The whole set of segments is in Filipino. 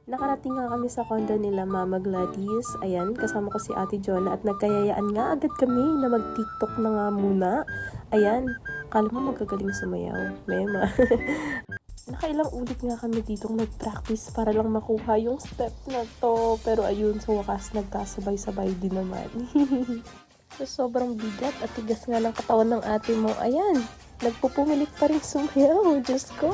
Nakarating nga kami sa condo nila Mama Gladys. Ayan, kasama ko si Ate Jonah at nagkayayaan nga agad kami na mag-TikTok na nga muna. Ayan, kala mo magagaling sumayaw. Mema. Nakailang ulit nga kami ditong nag-practice para lang makuha yung step na to. Pero ayun, sa wakas nagkasabay-sabay din naman. So, sobrang bigat at tigas nga ng katawan ng ate mo. Ayan, nagpupumilit pa rin sumayaw. Diyos ko.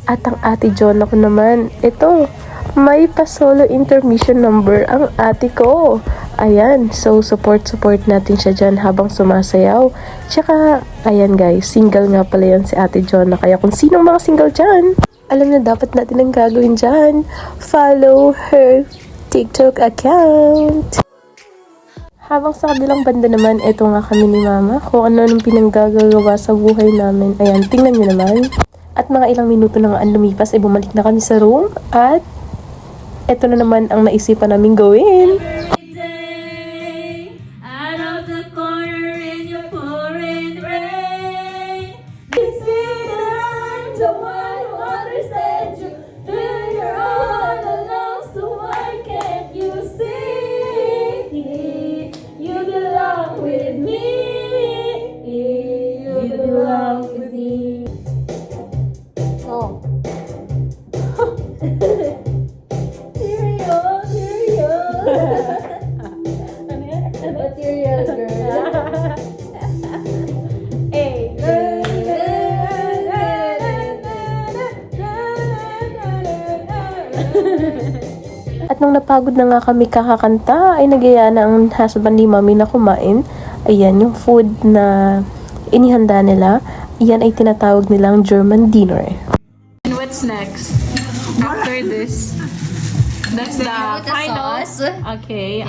At ang Ate Jonah ko naman, ito, may pa-solo intermission number ang ate ko. Ayan, so support natin siya dyan habang sumasayaw. Tsaka, ayan guys, single nga pala yan si Ate Jonah. Kaya kung sinong mga single dyan, alam na dapat natin ang gagawin dyan. Follow her TikTok account. Habang sa kabilang banda naman, eto nga kami ni Mama. Kung ano-anong pinanggagawa sa buhay namin. Ayan, tingnan nyo naman. At mga ilang minuto na nga ang lumipas, ay bumalik na kami sa room. At eto na naman ang naisipan namin gawin. Material girl. Hey. At nung napagod na nga kami kakakanta, ay nagyaya na ang husband ni Mami na kumain. Ayan, yung food na inihanda nila, iyan ay tinatawag nilang German dinner. And what's next? After this? That's the final. Okay.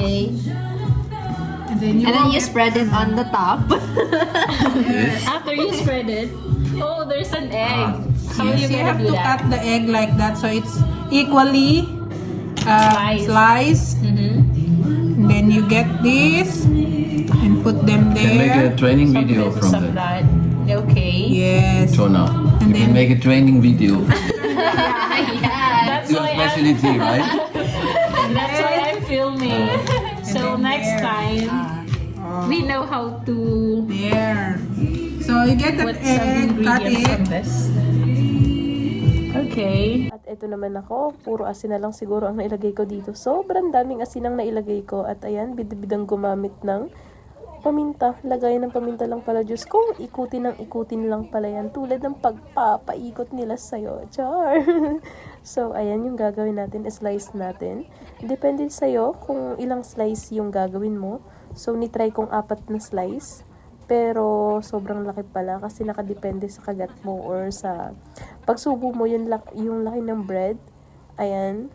And then you spread it on the top. After you spread it, oh, there's an egg. How Yes, you you have gonna do to that? cut the egg like that so it's equally sliced. And then you get this and put them Can make a there. training video Some from of that. that. Okay. Yes. Jonah, And you can then- make a training video. That's Your why specialty, right? That's why I'm filming. So next time, we know how to There. So you get an put some egg, cut ingredients from it. this. Okay. At eto naman ako, puro asin na lang siguro ang nailagay ko dito. Sobrang daming asin ang nailagay ko. At ayan, bidang gumamit ng paminta. Lagay ng paminta lang pala. Diyos ko, ikutin lang pala yan. Tulad ng pagpapaikot nila sa'yo. Char! So, ayan yung gagawin natin. Slice natin. Depende sa'yo kung ilang slice yung gagawin mo. So, nitry kong 4 na slice. Pero, sobrang laki pala kasi nakadepende sa kagat mo or sa pagsubo mo yung laki ng bread. Ayan.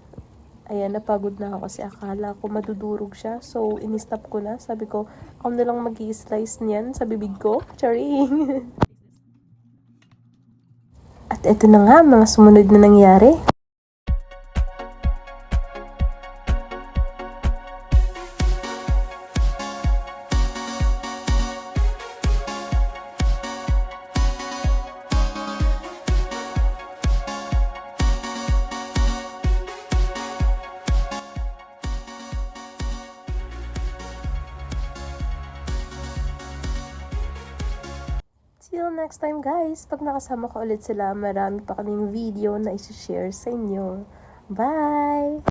Ayan, napagod na ako kasi akala ko madudurog siya. So, in-stop ko na. Sabi ko, ako na lang mag-i-slice niyan sa bibig ko. Charing! At eto na nga, mga sumunod na nangyari. Till next time guys, pag nakasama ko ulit sila, marami pa kaming video na isi-share sa inyo. Bye!